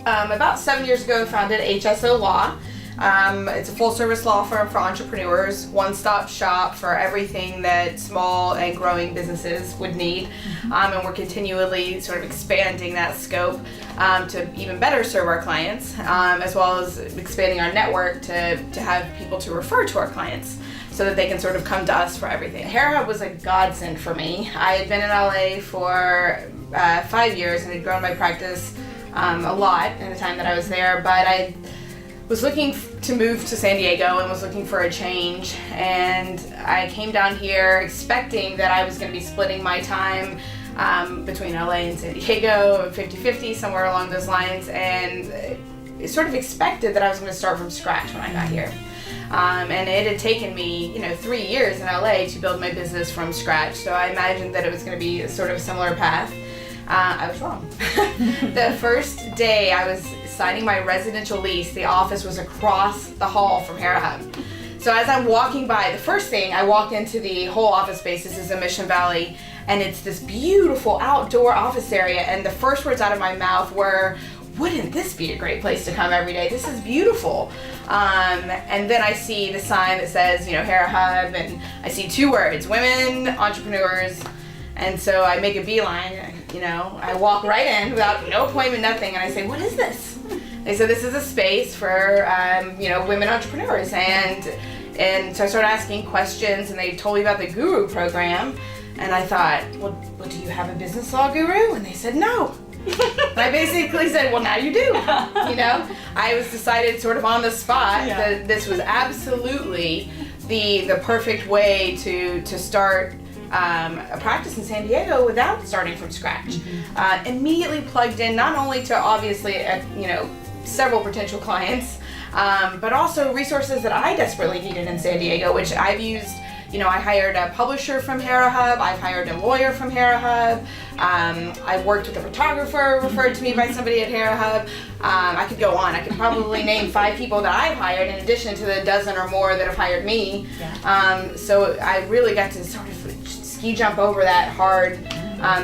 about 7 years ago, founded HSO Law. It's a full-service law firm for entrepreneurs, one-stop shop for everything that small and growing businesses would need. And we're continually sort of expanding that scope to even better serve our clients, as well as expanding our network to have people to refer to our clients so that they can sort of come to us for everything. Hera was a godsend for me. I had been in LA for 5 years and had grown my practice a lot in the time that I was there, but I was looking to move to San Diego and was looking for a change, and I came down here expecting that I was going to be splitting my time between LA and San Diego, 50-50, somewhere along those lines, and sort of expected that I was going to start from scratch when I got here. And it had taken me, 3 years in LA to build my business from scratch, so I imagined that it was going to be a sort of similar path. I was wrong. The first day I was signing my residential lease, the office was across the hall from Hera. So as I'm walking by, the first thing, I walk into the whole office space. This is in Mission Valley, and it's this beautiful outdoor office area, and the first words out of my mouth were, wouldn't this be a great place to come every day? This is beautiful. And then I see the sign that says, Hera Hub, and I see 2 words, women entrepreneurs. And so I make a beeline, I walk right in without no appointment, nothing, and I say, what is this? They said, this is a space for, women entrepreneurs. And so I started asking questions, and they told me about the Guru program. And I thought, well, do you have a business law guru? And they said, no. And I basically said, well, now you do. I was decided sort of on the spot that this was absolutely the perfect way to start a practice in San Diego without starting from scratch. Immediately plugged in not only to obviously several potential clients, but also resources that I desperately needed in San Diego, which I've used. I hired a publisher from Hera Hub, I've hired a lawyer from Hera Hub, I've worked with a photographer referred to me by somebody at Hera Hub. I could go on. I could probably name 5 people that I've hired in addition to the dozen or more that have hired me. So I really got to sort of ski jump over that hard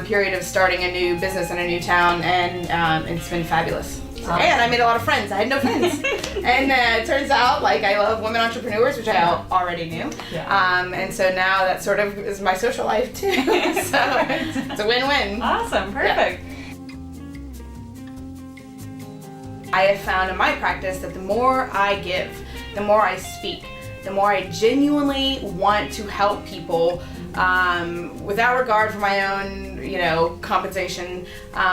period of starting a new business in a new town, and it's been fabulous. And I made a lot of friends. I had no friends. And it turns out, I love women entrepreneurs, which I already knew. And so now that sort of is my social life too. So it's a win-win. Awesome. Perfect. I have found in my practice that the more I give, the more I speak, the more I genuinely want to help people without regard for my own, compensation.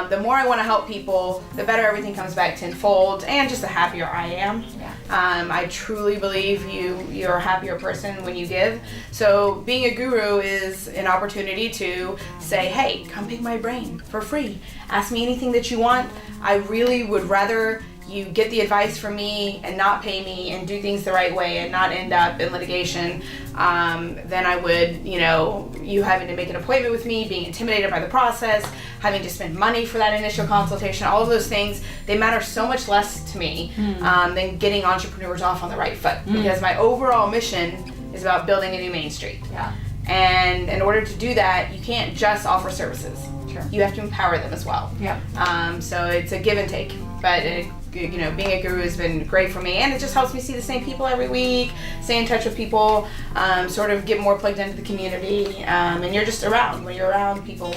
The more I want to help people, the better everything comes back tenfold, and just the happier I am. I truly believe you're a happier person when you give. So being a guru is an opportunity to say, hey, come pick my brain for free. Ask me anything that you want. I really would rather you get the advice from me and not pay me and do things the right way and not end up in litigation, then I would, you having to make an appointment with me, being intimidated by the process, having to spend money for that initial consultation. All of those things, they matter so much less to me than getting entrepreneurs off on the right foot, because my overall mission is about building a new Main Street. And in order to do that, you can't just offer services. You have to empower them as well. So it's a give and take, but being a guru has been great for me, and it just helps me see the same people every week, stay in touch with people, sort of get more plugged into the community, and you're just around. When you're around people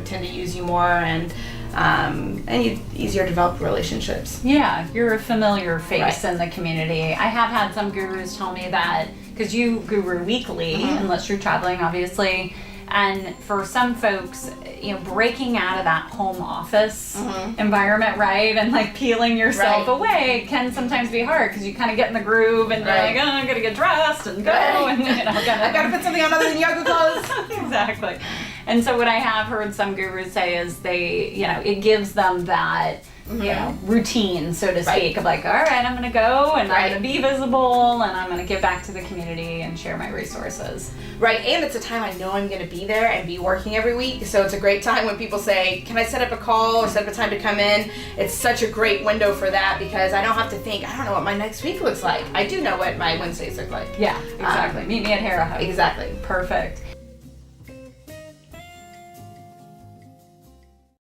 tend to use you more, and you easier to develop relationships. You're a familiar face in the community. I have had some gurus tell me that, because you guru weekly, unless you're traveling, obviously. And for some folks, breaking out of that home office environment, right, and peeling yourself away can sometimes be hard, because you kind of get in the groove and you're like, oh, I'm gonna get dressed and go, and I gotta put something on other than yoga clothes. Exactly. And so what I have heard some gurus say is they, it gives them that routine, so to speak, of all right, I'm going to go and I'm going to be visible, and I'm going to give back to the community and share my resources. And it's a time I know I'm going to be there and be working every week, so it's a great time when people say, can I set up a call or set up a time to come in? It's such a great window for that, because I don't have to think, I don't know what my next week looks like. I do know what my Wednesdays look like. Exactly. Meet me at Hera Hub. Exactly. Perfect.